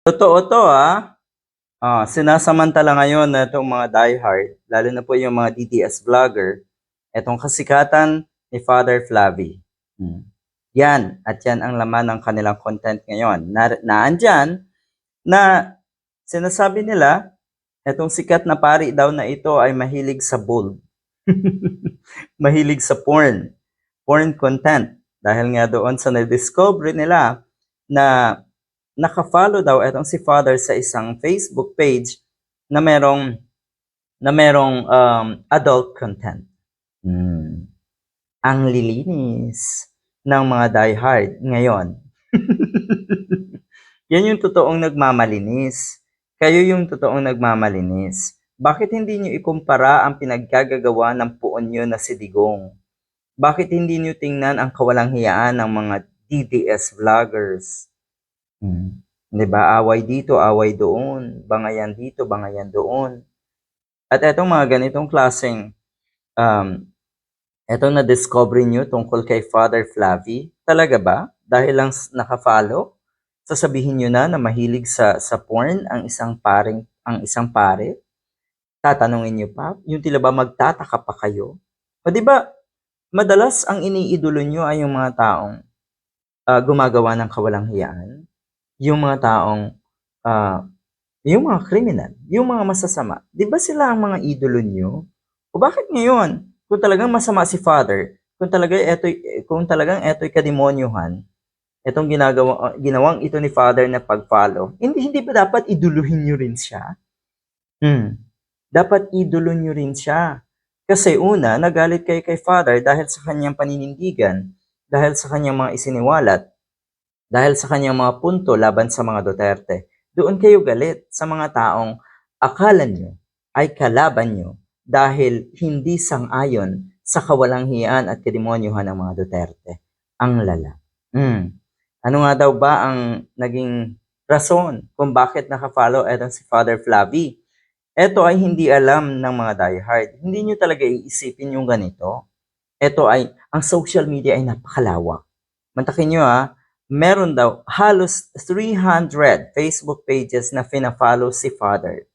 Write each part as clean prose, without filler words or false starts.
Totoo 'to, sinasamantala ngayon na itong mga diehard, lalo na po yung mga DDS vlogger, itong kasikatan ni Father Flavi. Hmm. Yan at yan ang laman ng kanilang content ngayon. Naandiyan na sinasabi nila, itong sikat na pari daw na ito ay mahilig sa bold. Mahilig sa porn content. Dahil nga doon sa na-discover nila na naka-follow daw itong si Father sa isang Facebook page na merong adult content. Ang lilinis ng mga diehard ngayon. Yan yung totoong nagmamalinis. Kayo yung totoong nagmamalinis. Bakit hindi nyo ikumpara ang pinaggagawa ng puon nyo na si Digong? Bakit hindi nyo tingnan ang kawalang hiyaan ng mga DDS vloggers? Di ba? Away dito, away doon. Bangayan dito, bangayan doon. At etong mga ganitong klaseng etong na-discover nyo tungkol kay Father Flavi, talaga ba? Dahil lang naka-follow? Sasabihin nyo na mahilig sa porn ang isang pare? Tatanungin nyo pa? Yung tila ba magtataka pa kayo? O di ba, madalas ang iniidolo nyo ay yung mga taong gumagawa ng kawalang hiyaan. Yung mga taong, yung mga kriminal, yung mga masasama. Di ba sila ang mga idolo nyo? O bakit ngayon? Kung talagang masama si Father, kung talagang eto'y kademonyuhan, etong ginawang ito ni Father na pag-follow, hindi ba dapat iduluhin nyo rin siya? Dapat idolo nyo rin siya. Kasi una, nagalit kayo kay Father dahil sa kanyang paninindigan, dahil sa kanyang mga isiniwalat, dahil sa kanyang mga punto laban sa mga Duterte. Doon kayo galit sa mga taong akala nyo ay kalaban nyo dahil hindi sang-ayon sa kawalang hiyaan at kademonyuhan ng mga Duterte. Ang lala. Ano nga daw ba ang naging rason kung bakit nakafollow etong si Father Flavi? Ito ay hindi alam ng mga diehard. Hindi nyo talaga iisipin yung ganito. Ito ay, ang social media ay napakalawak. Mantakin nyo meron daw halos 300 Facebook pages na fina-follow si Father.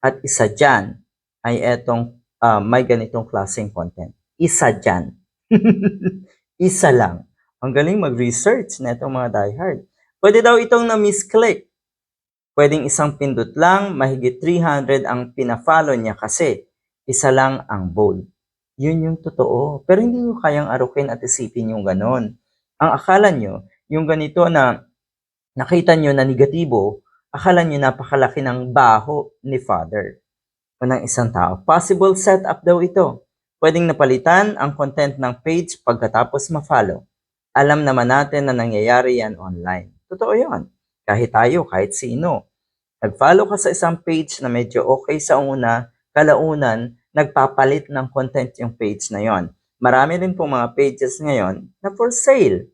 At isa dyan ay etong may ganitong klaseng content. Isa dyan. Isa lang. Ang galing mag-research na itong mga diehard. Pwede daw itong na-misclick. Pwedeng isang pindot lang, mahigit 300 ang pina-follow niya kasi isa lang ang bold. Yun yung totoo. Pero hindi nyo kayang arukin at isipin yung ganon. Ang akala nyo, yung ganito na nakita nyo na negatibo, akala nyo napakalaki ng baho ni Father o ng isang tao. Possible setup daw ito. Pwedeng napalitan ang content ng page pagkatapos ma-follow. Alam naman natin na nangyayari yan online. Totoo yan. Kahit tayo, kahit sino. Nag-follow ka sa isang page na medyo okay sa una, kalaunan, nagpapalit ng content yung page na yon. Marami rin pong mga pages ngayon na for sale.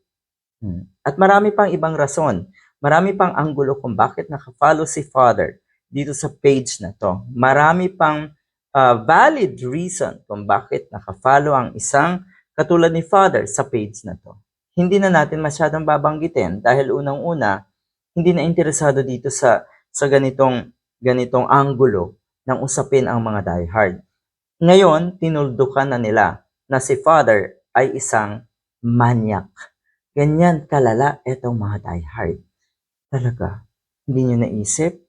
At marami pang ibang rason. Marami pang anggulo kung bakit nakafollow si Father dito sa page na to. Marami pang valid reason kung bakit nakafollow ang isang katulad ni Father sa page na to. Hindi na natin masyadong babanggitin dahil unang-una, hindi na interesado dito sa ganitong anggulo ng usapin ang mga diehard. Ngayon, tinuldukan na nila na si Father ay isang manyak. Ganyan kalala etong mga diehard. Talaga, hindi nyo naisip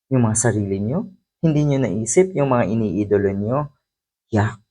yung mga sarili nyo? Hindi nyo naisip yung mga iniidolo nyo? Yak.